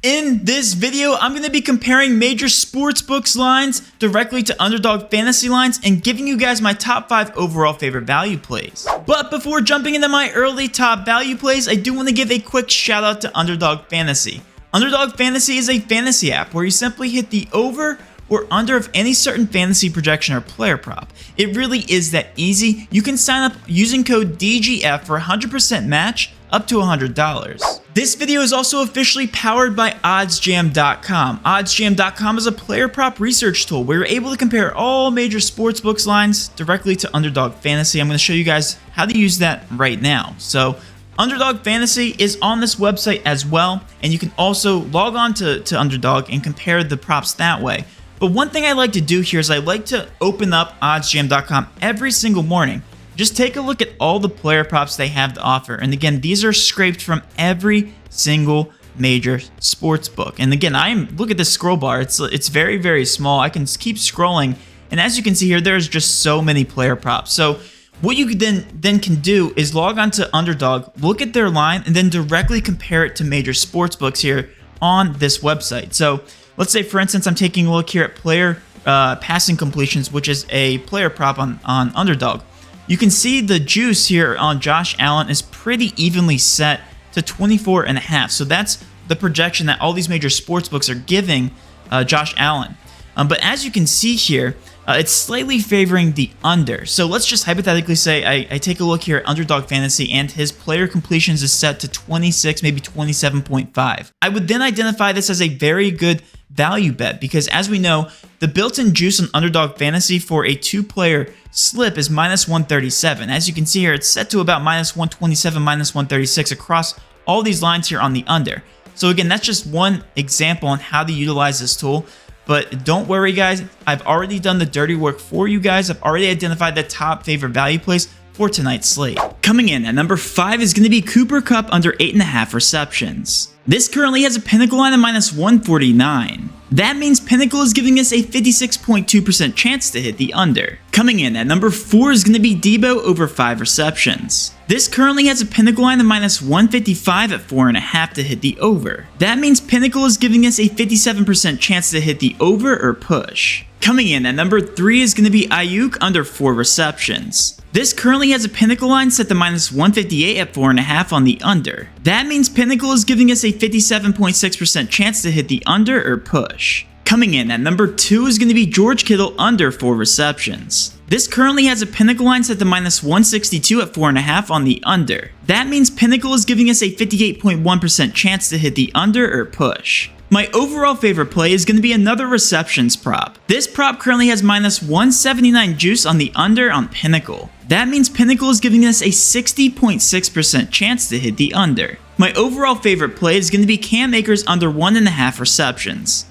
In this video, I'm going to be comparing major sportsbooks lines directly to underdog fantasy lines and giving you guys my top 5 overall favorite value plays. But before jumping into my early top value plays, I do want to give a quick shout out to Underdog Fantasy. Underdog Fantasy is a fantasy app where you simply hit the over or under of any certain fantasy projection or player prop. It really is that easy. You can sign up using code DGF for 100% match up to $100. This video is also officially powered by oddsjam.com. Oddsjam.com is a player prop research tool where you're able to compare all major sportsbooks lines directly to Underdog Fantasy. I'm going to show you guys how to use that right now. So Underdog Fantasy is on this website as well, and you can also log on to Underdog and compare the props that way. But one thing I like to do here is I like to open up oddsjam.com every single morning. Just take a look at all the player props they have to offer. And again, these are scraped from every single major sports book. And again, look at the scroll bar. It's very, very small. I can keep scrolling. And as you can see here, there's just so many player props. So what you then can do is log on to Underdog, look at their line, and then directly compare it to major sports books here on this website. So let's say, for instance, I'm taking a look here at player passing completions, which is a player prop on Underdog. You can see the juice here on Josh Allen is pretty evenly set to 24.5. So that's the projection that all these major sports books are giving Josh Allen. But as you can see here, it's slightly favoring the under. So let's just hypothetically say I take a look here at Underdog Fantasy and his player completions is set to 26, maybe 27.5. I would then identify this as a very good value bet because, as we know, the built-in juice on Underdog Fantasy for a two-player slip is minus 137. As you can see here, it's set to about minus 127, minus 136 across all these lines here on the under. So again, that's just one example on how to utilize this tool. But don't worry, guys. I've already done the dirty work for you guys. I've already identified the top favorite value plays for tonight's slate. Coming in at number 5 is going to be Cooper Kupp under 8.5 receptions. This currently has a Pinnacle line of minus 149. That means Pinnacle is giving us a 56.2% chance to hit the under. Coming in at number 4 is going to be Debo over 5 receptions. This currently has a Pinnacle line of minus 155 at 4.5 to hit the over. That means Pinnacle is giving us a 57% chance to hit the over or push. Coming in at number 3 is going to be Ayuk under 4 receptions. This currently has a Pinnacle line set to minus 158 at 4.5 on the under. That means Pinnacle is giving us a 57.6% chance to hit the under or push. Coming in at number 2 is going to be George Kittle under 4 receptions. This currently has a Pinnacle line set to minus 162 at 4.5 on the under. That means Pinnacle is giving us a 58.1% chance to hit the under or push. My overall favorite play is going to be another receptions prop. This prop currently has minus 179 juice on the under on Pinnacle. That means Pinnacle is giving us a 60.6% chance to hit the under. My overall favorite play is going to be Cam Akers under 1.5 receptions.